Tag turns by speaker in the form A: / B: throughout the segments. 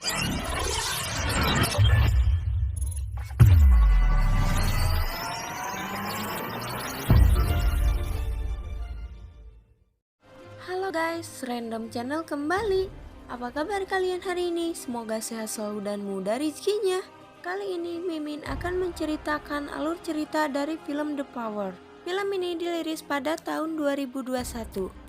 A: Halo guys, Random Channel kembali. Apa kabar kalian hari ini? Semoga sehat selalu dan mudah rezekinya. Kali ini Mimin akan menceritakan alur cerita dari film The Power. Film ini dirilis pada tahun 2021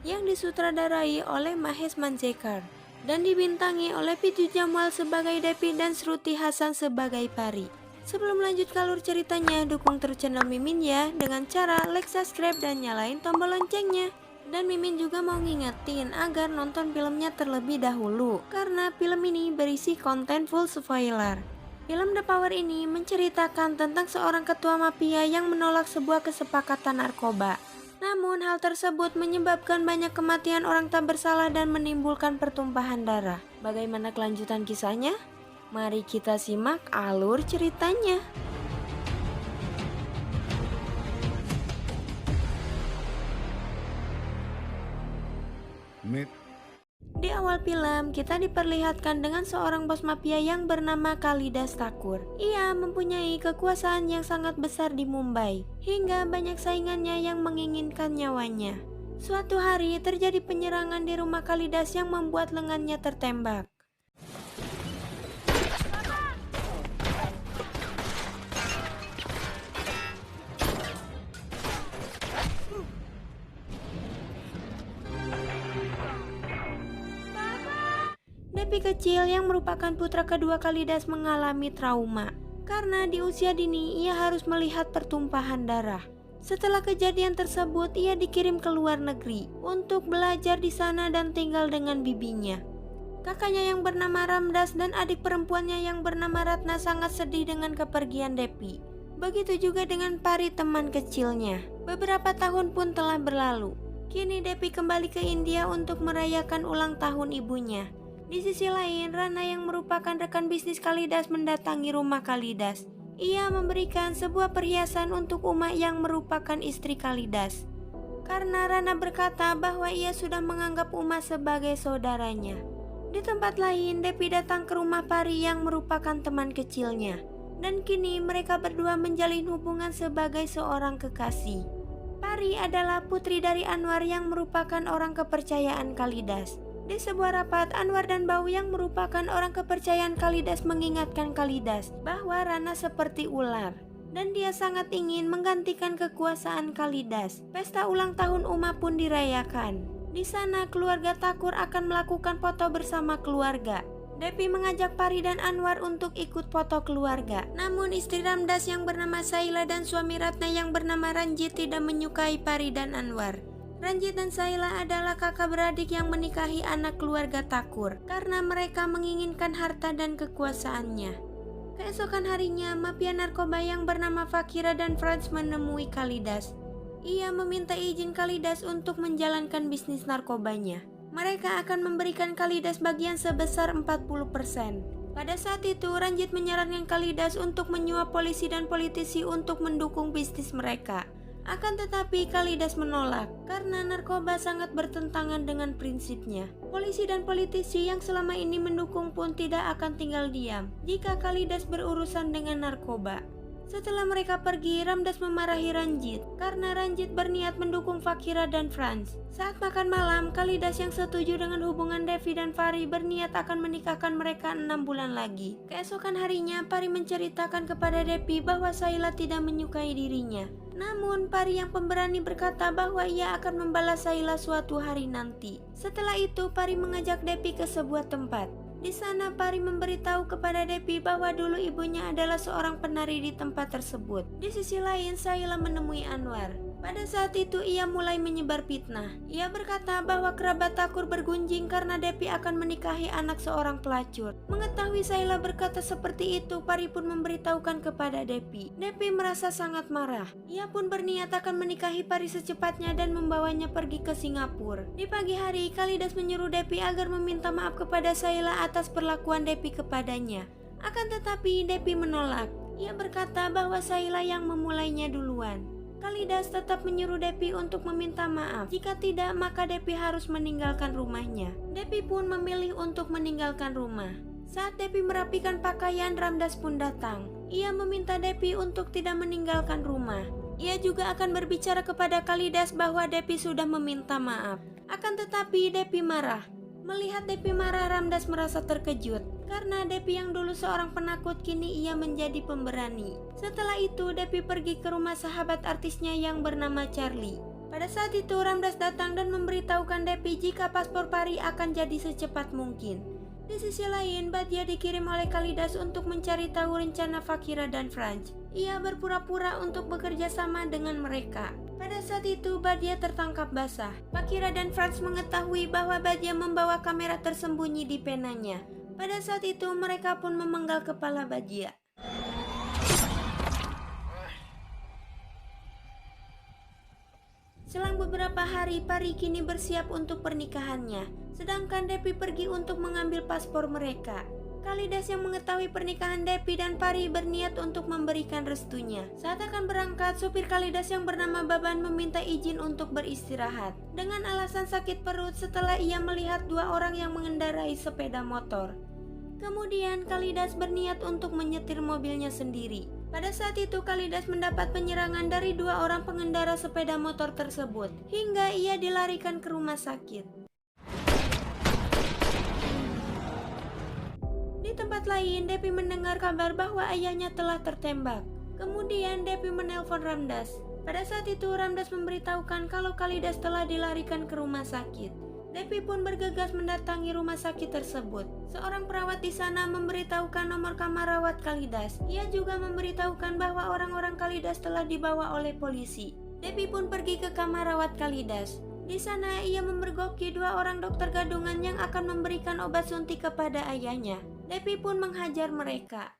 A: yang disutradarai oleh Mahesh Manjrekar dan dibintangi oleh Pitu Jamal sebagai Depi dan Shruti Hassan sebagai Pari. Sebelum lanjut ke alur ceritanya, dukung terus channel Mimin ya dengan cara like, subscribe, dan nyalain tombol loncengnya. Dan Mimin juga mau ngingetin agar nonton filmnya terlebih dahulu karena film ini berisi konten full spoiler. Film The Power ini menceritakan tentang seorang ketua mafia yang menolak sebuah kesepakatan narkoba. Namun hal tersebut menyebabkan banyak kematian orang tak bersalah dan menimbulkan pertumpahan darah. Bagaimana kelanjutan kisahnya? Mari kita simak alur ceritanya. Di awal film, kita diperlihatkan dengan seorang bos mafia yang bernama Kalidas Thakur. Ia mempunyai kekuasaan yang sangat besar di Mumbai, hingga banyak saingannya yang menginginkan nyawanya. Suatu hari terjadi penyerangan di rumah Kalidas yang membuat lengannya tertembak. Depi kecil yang merupakan putra kedua Kalidas mengalami trauma karena di usia dini ia harus melihat pertumpahan darah. Setelah kejadian tersebut, ia dikirim ke luar negeri untuk belajar di sana dan tinggal dengan bibinya. Kakaknya yang bernama Ramdas dan adik perempuannya yang bernama Ratna sangat sedih dengan kepergian Depi. Begitu juga dengan Pari, teman kecilnya. Beberapa tahun pun telah berlalu. Kini Depi kembali ke India untuk merayakan ulang tahun ibunya. Di sisi lain, Rana yang merupakan rekan bisnis Kalidas mendatangi rumah Kalidas. Ia memberikan sebuah perhiasan untuk Uma yang merupakan istri Kalidas. Karena Rana berkata bahwa ia sudah menganggap Uma sebagai saudaranya. Di tempat lain, Depi datang ke rumah Pari yang merupakan teman kecilnya. Dan kini mereka berdua menjalin hubungan sebagai seorang kekasih. Pari adalah putri dari Anwar yang merupakan orang kepercayaan Kalidas. Di sebuah rapat, Anwar dan Bau yang merupakan orang kepercayaan Kalidas mengingatkan Kalidas bahwa Rana seperti ular dan dia sangat ingin menggantikan kekuasaan Kalidas. Pesta ulang tahun Uma pun dirayakan. Di sana keluarga Thakur akan melakukan foto bersama keluarga. Depi mengajak Pari dan Anwar untuk ikut foto keluarga. Namun istri Ramdas yang bernama Saila dan suami Ratna yang bernama Ranjit tidak menyukai Pari dan Anwar. Ranjit dan Saila adalah kakak beradik yang menikahi anak keluarga Thakur karena mereka menginginkan harta dan kekuasaannya. Keesokan harinya, mafia narkoba yang bernama Fakira dan Franz menemui Kalidas. Ia meminta izin Kalidas untuk menjalankan bisnis narkobanya. Mereka akan memberikan Kalidas bagian sebesar 40%. Pada saat itu, Ranjit menyarankan Kalidas untuk menyuap polisi dan politisi untuk mendukung bisnis mereka. Akan tetapi Kalidas menolak karena narkoba sangat bertentangan dengan prinsipnya. Polisi dan politisi yang selama ini mendukung pun tidak akan tinggal diam jika Kalidas berurusan dengan narkoba. Setelah mereka pergi, Ramdas memarahi Ranjit karena Ranjit berniat mendukung Fakira dan Franz. Saat makan malam, Kalidas yang setuju dengan hubungan Devi dan Pari berniat akan menikahkan mereka 6 bulan lagi. Keesokan harinya, Pari menceritakan kepada Devi bahwa Saila tidak menyukai dirinya. Namun Pari yang pemberani berkata bahwa ia akan membalas Saila suatu hari nanti. Setelah itu, Pari mengajak Devi ke sebuah tempat. Di sana Pari memberitahu kepada Depi bahwa dulu ibunya adalah seorang penari di tempat tersebut. Di sisi lain, Saila menemui Anwar. Pada saat itu ia mulai menyebar fitnah. Ia berkata bahwa kerabat Thakur bergunjing karena Depi akan menikahi anak seorang pelacur. Mengetahui Saila berkata seperti itu, Pari pun memberitahukan kepada Depi. Depi merasa sangat marah. Ia pun berniat akan menikahi Pari secepatnya dan membawanya pergi ke Singapura. Di pagi hari, Kalidas menyuruh Depi agar meminta maaf kepada Saila atas perlakuan Depi kepadanya. Akan tetapi Depi menolak. Ia berkata bahwa Saila yang memulainya duluan. Kalidas tetap menyuruh Depi untuk meminta maaf. Jika tidak, maka Depi harus meninggalkan rumahnya. Depi pun memilih untuk meninggalkan rumah. Saat Depi merapikan pakaian, Ramdas pun datang. Ia meminta Depi untuk tidak meninggalkan rumah. Ia juga akan berbicara kepada Kalidas bahwa Depi sudah meminta maaf. Akan tetapi Depi marah. Melihat Depi marah, Ramdas merasa terkejut. Karena Depi yang dulu seorang penakut, kini ia menjadi pemberani. Setelah itu Depi pergi ke rumah sahabat artisnya yang bernama Charlie. Pada saat itu Ramdas datang dan memberitahukan Depi jika paspor Pari akan jadi secepat mungkin. Di sisi lain, Badia dikirim oleh Kalidas untuk mencari tahu rencana Fakira dan Franz. Ia berpura-pura untuk bekerja sama dengan mereka. Pada saat itu Badia tertangkap basah. Fakira dan Franz mengetahui bahwa Badia membawa kamera tersembunyi di penanya. Pada saat itu mereka pun memenggal kepala Badia. Selang beberapa hari, Pari kini bersiap untuk pernikahannya, sedangkan Depi pergi untuk mengambil paspor mereka. Kalidas yang mengetahui pernikahan Depi dan Pari berniat untuk memberikan restunya. Saat akan berangkat, supir Kalidas yang bernama Baban meminta izin untuk beristirahat dengan alasan sakit perut setelah ia melihat dua orang yang mengendarai sepeda motor. Kemudian Kalidas berniat untuk menyetir mobilnya sendiri. Pada saat itu Kalidas mendapat penyerangan dari dua orang pengendara sepeda motor tersebut, hingga ia dilarikan ke rumah sakit. Di tempat lain, Depi mendengar kabar bahwa ayahnya telah tertembak. Kemudian Depi menelpon Ramdas. Pada saat itu Ramdas memberitahukan kalau Kalidas telah dilarikan ke rumah sakit. Depi pun bergegas mendatangi rumah sakit tersebut. Seorang perawat di sana memberitahukan nomor kamar rawat Kalidas. Ia juga memberitahukan bahwa orang-orang Kalidas telah dibawa oleh polisi. Depi pun pergi ke kamar rawat Kalidas. Di sana ia memergoki dua orang dokter gadungan yang akan memberikan obat suntik kepada ayahnya. Depi pun menghajar mereka.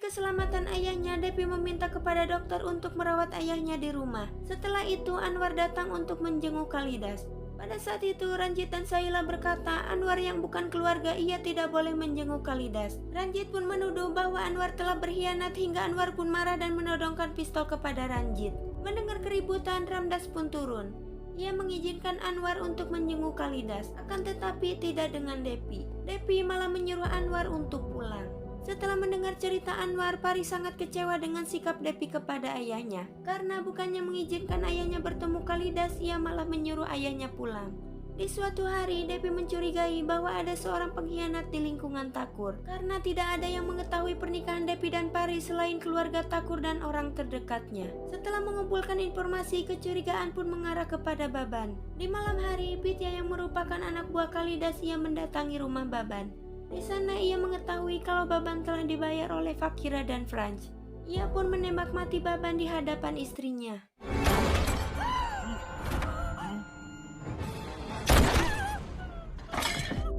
A: Keselamatan ayahnya, Depi meminta kepada dokter untuk merawat ayahnya di rumah. Setelah itu Anwar datang untuk menjenguk Kalidas. Pada saat itu Ranjit dan Saila berkata Anwar yang bukan keluarga ia tidak boleh menjenguk Kalidas. Ranjit pun menuduh bahwa Anwar telah berkhianat hingga Anwar pun marah dan menodongkan pistol kepada Ranjit. Mendengar keributan, Ramdas pun turun. Ia mengizinkan Anwar untuk menjenguk Kalidas, akan tetapi tidak dengan Depi. Depi malah menyuruh Anwar untuk pulang. Setelah mendengar cerita Anwar, Pari sangat kecewa dengan sikap Depi kepada ayahnya. Karena bukannya mengizinkan ayahnya bertemu Kalidas, ia malah menyuruh ayahnya pulang. Di suatu hari, Depi mencurigai bahwa ada seorang pengkhianat di lingkungan Takur. Karena tidak ada yang mengetahui pernikahan Depi dan Pari selain keluarga Takur dan orang terdekatnya. Setelah mengumpulkan informasi, kecurigaan pun mengarah kepada Baban. Di malam hari, Pitya yang merupakan anak buah Kalidas ia mendatangi rumah Baban. Di sana ia mengetahui kalau Baban telah dibayar oleh Fakira dan Franz. Ia pun menembak mati Baban di hadapan istrinya.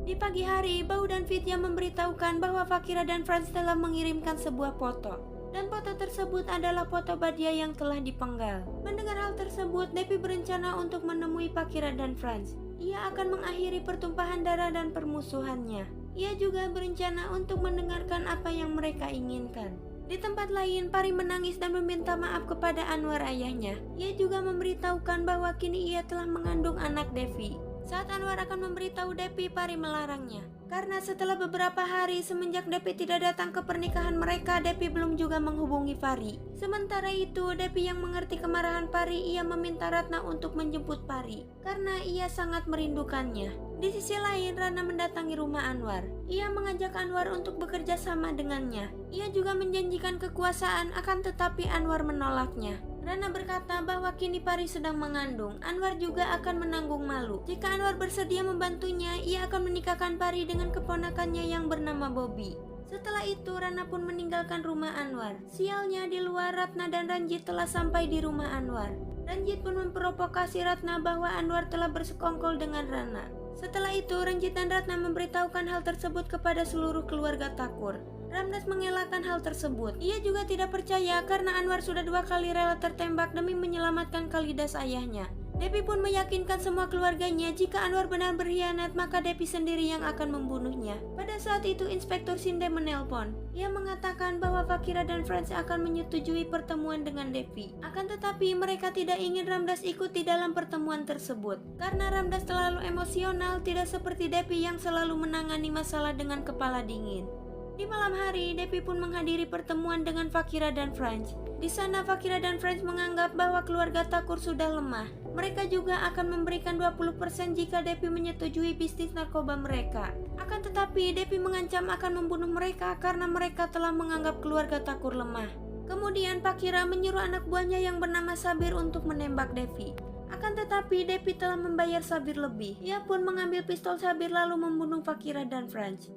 A: Di pagi hari, Bau dan Vidya memberitahukan bahwa Fakira dan Franz telah mengirimkan sebuah foto. Dan foto tersebut adalah foto Badia yang telah dipenggal. Mendengar hal tersebut, Depi berencana untuk menemui Fakira dan Franz. Ia akan mengakhiri pertumpahan darah dan permusuhannya. Ia juga berencana untuk mendengarkan apa yang mereka inginkan. Di tempat lain, Pari menangis dan meminta maaf kepada Anwar ayahnya. Ia juga memberitahukan bahwa kini ia telah mengandung anak Devi. Saat Anwar akan memberitahu Depi, Pari melarangnya. Karena setelah beberapa hari semenjak Depi tidak datang ke pernikahan mereka, Depi belum juga menghubungi Pari. Sementara itu, Depi yang mengerti kemarahan Pari, ia meminta Ratna untuk menjemput Pari. Karena ia sangat merindukannya. Di sisi lain, Rana mendatangi rumah Anwar. Ia mengajak Anwar untuk bekerja sama dengannya. Ia juga menjanjikan kekuasaan, akan tetapi Anwar menolaknya. Rana berkata bahwa kini Pari sedang mengandung. Anwar juga akan menanggung malu. Jika Anwar bersedia membantunya, ia akan menikahkan Pari dengan keponakannya yang bernama Bobby. Setelah itu, Rana pun meninggalkan rumah Anwar. Sialnya, di luar Ratna dan Ranjit telah sampai di rumah Anwar. Ranjit pun memprovokasi Ratna bahwa Anwar telah bersekongkol dengan Rana. Setelah itu, Ranjit dan Ratna memberitahukan hal tersebut kepada seluruh keluarga Takur. Ramdas mengelakkan hal tersebut. Ia juga tidak percaya karena Anwar sudah 2 kali rela tertembak demi menyelamatkan Kalidas ayahnya. Devi pun meyakinkan semua keluarganya jika Anwar benar berkhianat maka Devi sendiri yang akan membunuhnya. Pada saat itu Inspektur Sinde menelpon. Ia mengatakan bahwa Fakira dan Franz akan menyetujui pertemuan dengan Devi. Akan tetapi mereka tidak ingin Ramdas ikut di dalam pertemuan tersebut. Karena Ramdas terlalu emosional, tidak seperti Devi yang selalu menangani masalah dengan kepala dingin. Di malam hari, Devi pun menghadiri pertemuan dengan Fakira dan Franz. Di sana Fakira dan Franz menganggap bahwa keluarga Thakur sudah lemah. Mereka juga akan memberikan 20% jika Devi menyetujui bisnis narkoba mereka. Akan tetapi Devi mengancam akan membunuh mereka karena mereka telah menganggap keluarga Thakur lemah. Kemudian Fakira menyuruh anak buahnya yang bernama Sabir untuk menembak Devi. Akan tetapi Devi telah membayar Sabir lebih. Ia pun mengambil pistol Sabir lalu membunuh Fakira dan Franz.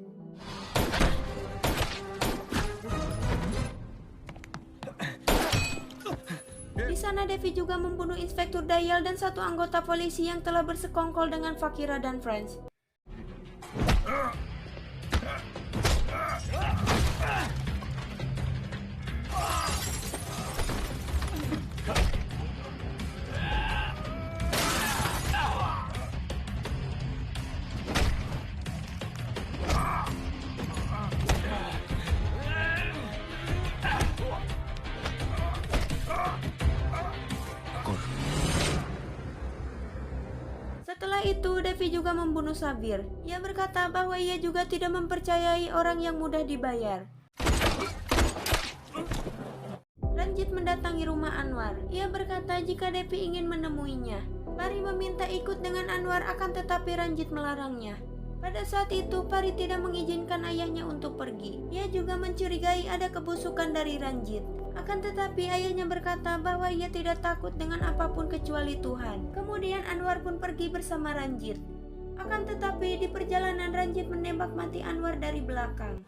A: Di sana Devi juga membunuh Inspektur Dayal dan satu anggota polisi yang telah bersekongkol dengan Fakira dan Franz. Setelah itu, Devi juga membunuh Sabir. Ia berkata bahwa ia juga tidak mempercayai orang yang mudah dibayar. Ranjit mendatangi rumah Anwar. Ia berkata jika Devi ingin menemuinya. Pari meminta ikut dengan Anwar akan tetapi Ranjit melarangnya. Pada saat itu, Pari tidak mengizinkan ayahnya untuk pergi. Ia juga mencurigai ada kebusukan dari Ranjit. Akan tetapi ayahnya berkata bahwa ia tidak takut dengan apapun kecuali Tuhan. Kemudian Anwar pun pergi bersama Ranjit. Akan tetapi di perjalanan Ranjit menembak mati Anwar dari belakang.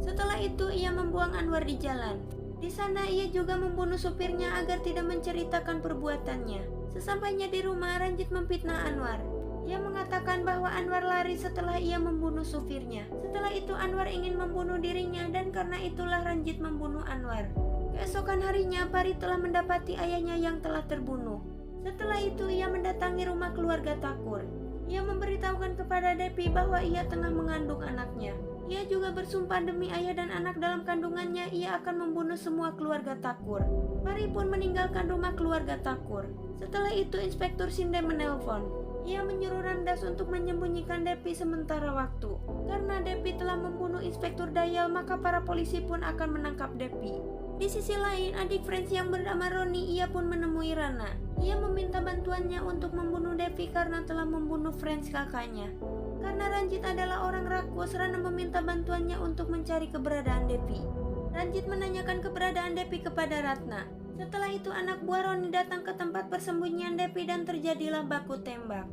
A: Setelah itu ia membuang Anwar di jalan. Di sana ia juga membunuh supirnya agar tidak menceritakan perbuatannya. Sesampainya di rumah, Ranjit memfitnah Anwar. Ia mengatakan bahwa Anwar lari setelah ia membunuh supirnya. Setelah itu Anwar ingin membunuh dirinya dan karena itulah Ranjit membunuh Anwar. Keesokan harinya Pari telah mendapati ayahnya yang telah terbunuh. Setelah itu ia mendatangi rumah keluarga Thakur. Ia memberitahukan kepada Devi bahwa ia tengah mengandung anaknya. Ia juga bersumpah demi ayah dan anak dalam kandungannya ia akan membunuh semua keluarga Thakur. Pari pun meninggalkan rumah keluarga Thakur. Setelah itu Inspektur Sinde menelpon. Ia menyuruh Ramdas untuk menyembunyikan Devi sementara waktu. Karena Devi telah membunuh Inspektur Dayal, maka para polisi pun akan menangkap Devi. Di sisi lain, adik Franz yang bernama Roni ia pun menemui Rana. Ia meminta bantuannya untuk membunuh Devi karena telah membunuh Franz kakaknya. Karena Ranjit adalah orang rakus, Rana meminta bantuannya untuk mencari keberadaan Devi. Ranjit menanyakan keberadaan Devi kepada Ratna. Setelah itu anak buah Roni datang ke tempat persembunyian Devi dan terjadilah baku tembak.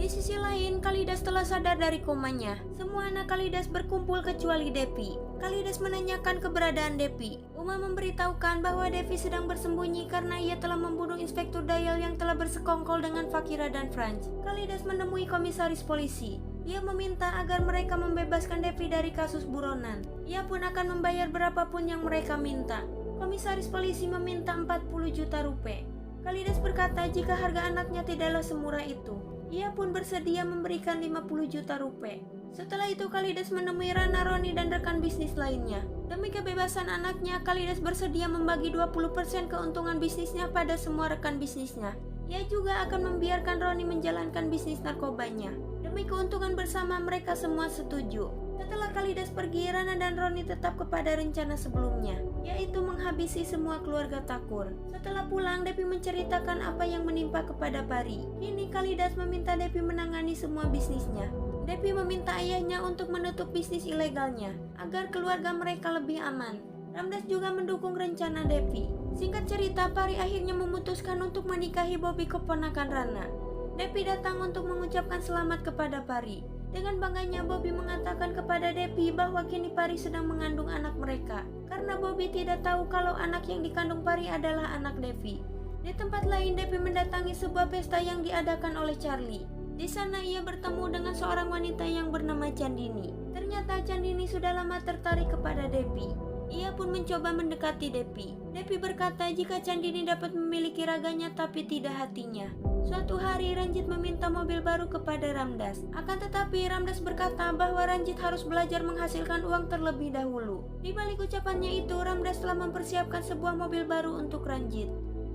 A: Di sisi lain, Kalidas telah sadar dari komanya. Semua anak Kalidas berkumpul kecuali Devi. Kalidas menanyakan keberadaan Devi. Uma memberitahukan bahwa Devi sedang bersembunyi karena ia telah membunuh Inspektur Dayal yang telah bersekongkol dengan Fakira dan Franz. Kalidas menemui komisaris polisi. Ia meminta agar mereka membebaskan Devi dari kasus buronan. Ia pun akan membayar berapapun yang mereka minta. Komisaris polisi meminta 40 juta rupiah. Kalidas berkata jika harga anaknya tidaklah semurah itu. Ia pun bersedia memberikan 50 juta rupiah. Setelah itu Kalidas menemui Rana, Roni, dan rekan bisnis lainnya. Demi kebebasan anaknya, Kalidas bersedia membagi 20% keuntungan bisnisnya pada semua rekan bisnisnya. Ia juga akan membiarkan Roni menjalankan bisnis narkobanya. Demi keuntungan bersama, mereka semua setuju. Setelah Kalidas pergi, Rana dan Roni tetap kepada rencana sebelumnya, yaitu menghabisi semua keluarga Thakur. Setelah pulang, Devi menceritakan apa yang menimpa kepada Pari. Kini Kalidas meminta Devi menangani semua bisnisnya. Devi meminta ayahnya untuk menutup bisnis ilegalnya, agar keluarga mereka lebih aman. Ramdas juga mendukung rencana Devi. Singkat cerita, Pari akhirnya memutuskan untuk menikahi Bobby, keponakan Rana. Devi datang untuk mengucapkan selamat kepada Pari. Dengan bangganya Bobby mengatakan kepada Depi bahwa kini Pari sedang mengandung anak mereka, karena Bobby tidak tahu kalau anak yang dikandung Pari adalah anak Devi. Di tempat lain, Depi mendatangi sebuah pesta yang diadakan oleh Charlie. Di sana ia bertemu dengan seorang wanita yang bernama Chandini. Ternyata Chandini sudah lama tertarik kepada Depi. Ia pun mencoba mendekati Depi. Depi berkata jika Chandini dapat memiliki raganya tapi tidak hatinya. Suatu hari Ranjit meminta mobil baru kepada Ramdas. Akan tetapi Ramdas berkata bahwa Ranjit harus belajar menghasilkan uang terlebih dahulu. Di balik ucapannya itu, Ramdas telah mempersiapkan sebuah mobil baru untuk Ranjit.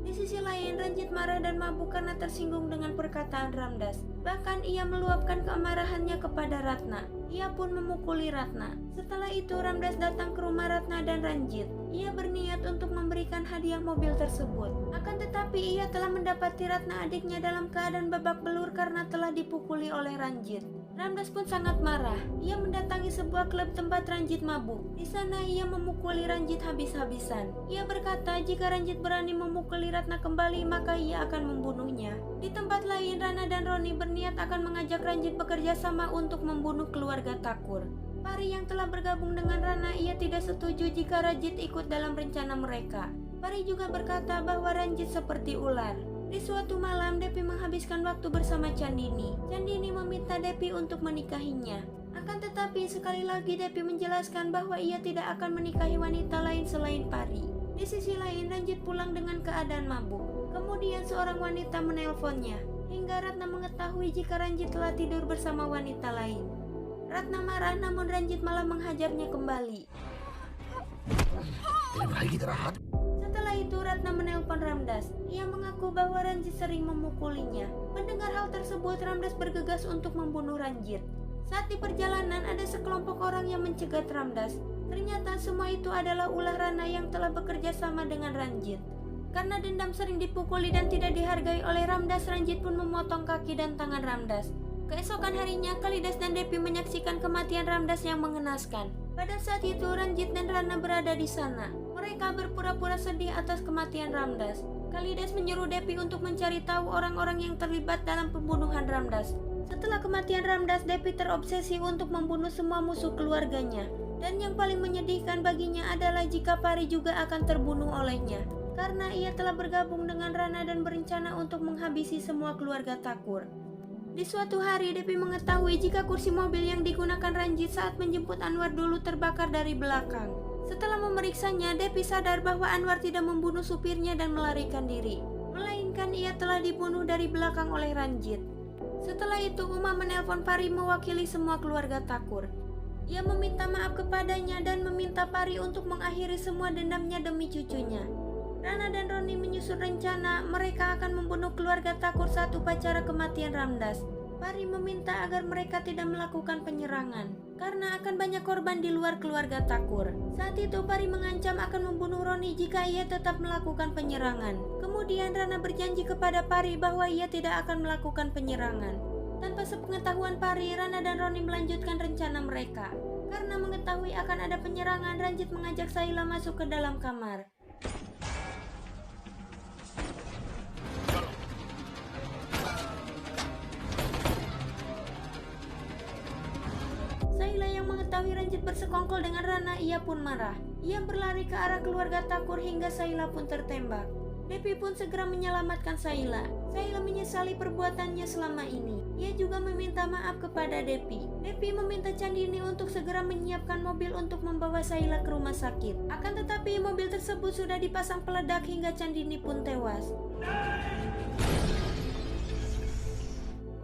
A: Di sisi lain, Ranjit marah dan mabuk karena tersinggung dengan perkataan Ramdas. Bahkan ia meluapkan kemarahannya kepada Ratna. Ia pun memukuli Ratna. Setelah itu Ramdas datang ke rumah Ratna dan Ranjit. Ia berniat untuk memberikan hadiah mobil tersebut. Akan tetapi ia telah mendapati Ratna adiknya dalam keadaan babak belur karena telah dipukuli oleh Ranjit. Ramdas pun sangat marah. Ia mendatangi sebuah klub tempat Ranjit mabuk. Di sana ia memukuli Ranjit habis-habisan. Ia berkata jika Ranjit berani memukuli Ratna kembali maka ia akan membunuhnya. Di tempat lain, Rana dan Roni berniat akan mengajak Ranjit bekerja sama untuk membunuh keluarga Thakur. Pari yang telah bergabung dengan Rana, ia tidak setuju jika Ranjit ikut dalam rencana mereka. Pari juga berkata bahwa Ranjit seperti ular. Di suatu malam, Depi menghabiskan waktu bersama Chandini. Chandini meminta Depi untuk menikahinya. Akan tetapi sekali lagi Depi menjelaskan bahwa ia tidak akan menikahi wanita lain selain Pari. Di sisi lain, Ranjit pulang dengan keadaan mabuk. Kemudian seorang wanita menelponnya. Hingga Ratna mengetahui jika Ranjit telah tidur bersama wanita lain. Ratna marah namun Ranjit malah menghajarnya kembali. Setelah itu Ratna menelpon Ramdas. Ia mengaku bahwa Ranjit sering memukulinya. Mendengar hal tersebut, Ramdas bergegas untuk membunuh Ranjit. Saat di perjalanan ada sekelompok orang yang mencegat Ramdas. Ternyata semua itu adalah ulah Rana yang telah bekerja sama dengan Ranjit. Karena dendam sering dipukuli dan tidak dihargai oleh Ramdas, Ranjit pun memotong kaki dan tangan Ramdas. Keesokan harinya, Kalidas dan Depi menyaksikan kematian Ramdas yang mengenaskan. Pada saat itu, Ranjit dan Rana berada di sana. Mereka berpura-pura sedih atas kematian Ramdas. Kalidas menyuruh Depi untuk mencari tahu orang-orang yang terlibat dalam pembunuhan Ramdas. Setelah kematian Ramdas, Depi terobsesi untuk membunuh semua musuh keluarganya. Dan yang paling menyedihkan baginya adalah jika Pari juga akan terbunuh olehnya. Karena ia telah bergabung dengan Rana dan berencana untuk menghabisi semua keluarga Thakur. Di suatu hari, Depi mengetahui jika kursi mobil yang digunakan Ranjit saat menjemput Anwar dulu terbakar dari belakang. Setelah memeriksanya, Depi sadar bahwa Anwar tidak membunuh supirnya dan melarikan diri, melainkan ia telah dibunuh dari belakang oleh Ranjit. Setelah itu, Uma menelpon Pari mewakili semua keluarga Thakur. Ia meminta maaf kepadanya dan meminta Pari untuk mengakhiri semua dendamnya demi cucunya. Rana dan Roni menyusun rencana mereka akan membunuh keluarga Thakur saat upacara kematian Ramdas. Pari meminta agar mereka tidak melakukan penyerangan karena akan banyak korban di luar keluarga Thakur. Saat itu Pari mengancam akan membunuh Roni jika ia tetap melakukan penyerangan. Kemudian Rana berjanji kepada Pari bahwa ia tidak akan melakukan penyerangan. Tanpa sepengetahuan Pari, Rana dan Roni melanjutkan rencana mereka. Karena mengetahui akan ada penyerangan, Ranjit mengajak Sayla masuk ke dalam kamar. Sayla yang mengetahui Ranjit bersekongkol dengan Rana, ia pun marah. Ia berlari ke arah keluarga Thakur hingga Sayla pun tertembak. Depi pun segera menyelamatkan Sayla. Sayla menyesali perbuatannya selama ini. Ia juga meminta maaf kepada Depi. Depi meminta Chandini untuk segera menyiapkan mobil untuk membawa Sayla ke rumah sakit. Akan tetapi mobil tersebut sudah dipasang peledak hingga Chandini pun tewas.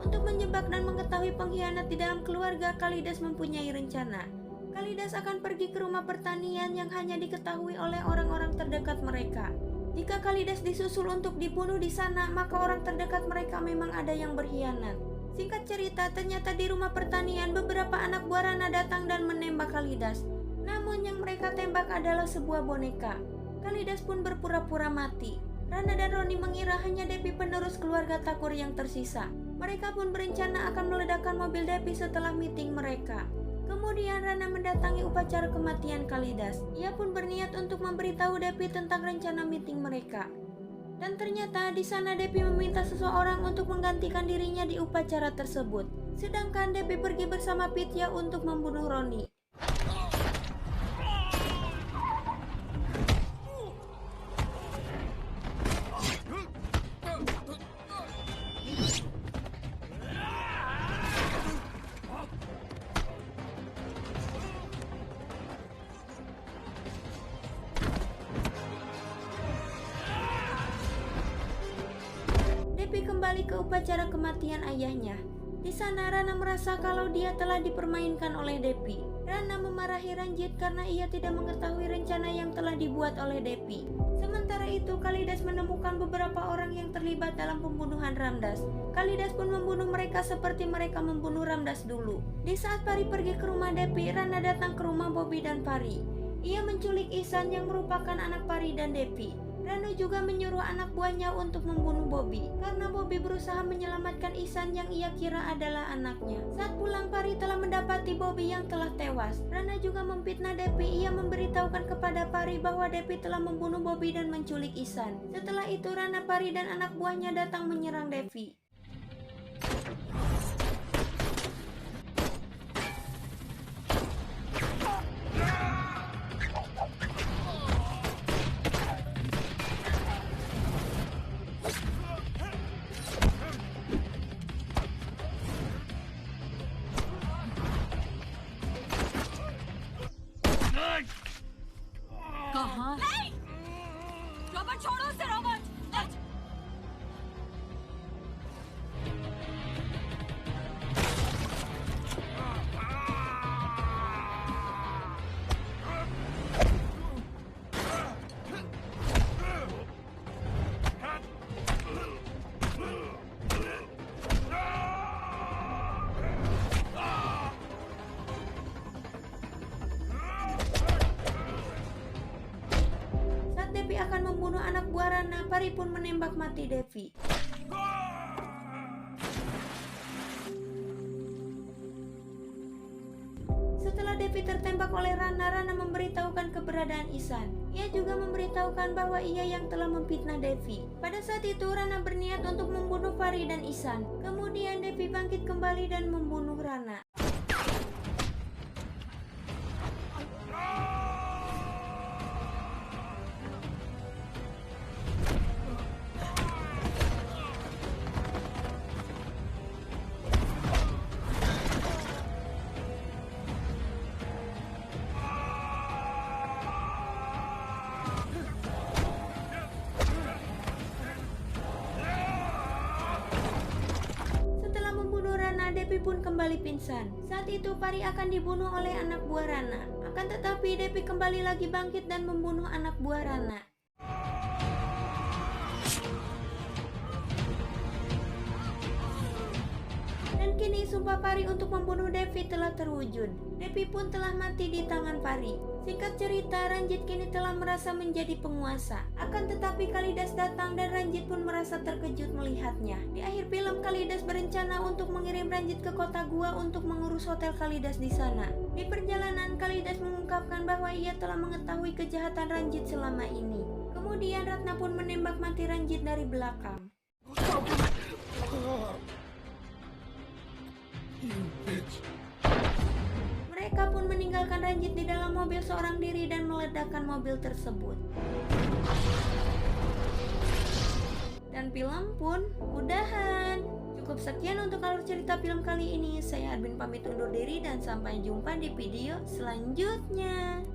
A: Untuk menjebak dan mengetahui pengkhianat di dalam keluarga, Kalidas mempunyai rencana. Kalidas akan pergi ke rumah pertanian yang hanya diketahui oleh orang-orang terdekat mereka. Jika Kalidas disusul untuk dibunuh di sana, maka orang terdekat mereka memang ada yang berkhianat. Singkat cerita, ternyata di rumah pertanian beberapa anak buah Rana datang dan menembak Kalidas. Namun yang mereka tembak adalah sebuah boneka. Kalidas pun berpura-pura mati. Rana dan Roni mengira hanya Depi penerus keluarga Thakur yang tersisa. Mereka pun berencana akan meledakkan mobil Depi setelah meeting mereka. Kemudian Rana mendatangi upacara kematian Kalidas. Ia pun berniat untuk memberitahu Depi tentang rencana meeting mereka. Dan ternyata di sana Depi meminta seseorang untuk menggantikan dirinya di upacara tersebut. Sedangkan Depi pergi bersama Pitya untuk membunuh Roni. Depi kembali ke upacara kematian ayahnya. Di sana Rana merasa kalau dia telah dipermainkan oleh Depi. Rana memarahi Ranjit karena ia tidak mengetahui rencana yang telah dibuat oleh Depi. Sementara itu Kalidas menemukan beberapa orang yang terlibat dalam pembunuhan Ramdas. Kalidas pun membunuh mereka seperti mereka membunuh Ramdas dulu. Di saat Pari pergi ke rumah Depi, Rana datang ke rumah Bobby dan Pari. Ia menculik Ihsan yang merupakan anak Pari dan Depi. Rano juga menyuruh anak buahnya untuk membunuh Bobby karena Bobby berusaha menyelamatkan Ihsan yang ia kira adalah anaknya. Saat pulang, Pari telah mendapati Bobby yang telah tewas. Rana juga memfitnah Depi. Ia memberitahukan kepada Pari bahwa Depi telah membunuh Bobby dan menculik Ihsan. Setelah itu Rana, Pari dan anak buahnya datang menyerang Devi.
B: कहाँ? रॉबर्ट छोड़ो उसे Robert!
A: Devi akan membunuh anak buah Rana, Pari pun menembak mati Devi. Setelah Devi tertembak oleh Rana, Rana memberitahukan keberadaan Ihsan. Ia juga memberitahukan bahwa ia yang telah memfitnah Devi. Pada saat itu Rana berniat untuk membunuh Pari dan Ihsan. Kemudian Devi bangkit kembali dan membunuh Rana. Devi pun kembali pingsan. Saat itu Pari akan dibunuh oleh anak buah Rana. Akan tetapi Devi kembali lagi bangkit dan membunuh anak buah Rana. Dan kini sumpah Pari untuk membunuh Devi telah terwujud. Devi pun telah mati di tangan Pari. Singkat cerita, Ranjit kini telah merasa menjadi penguasa. Akan tetapi Kalidas datang dan Ranjit pun merasa terkejut melihatnya. Di akhir film, Kalidas berencana untuk mengirim Ranjit ke kota gua untuk mengurus hotel Kalidas di sana. Di perjalanan, Kalidas mengungkapkan bahwa ia telah mengetahui kejahatan Ranjit selama ini. Kemudian Ratna pun menembak mati Ranjit dari belakang. Mereka pun meninggalkan Ranjit di dalam mobil seorang diri dan meledakkan mobil tersebut. Dan film pun udahan. Cukup sekian untuk alur cerita film kali ini. Saya Admin pamit undur diri dan sampai jumpa di video selanjutnya.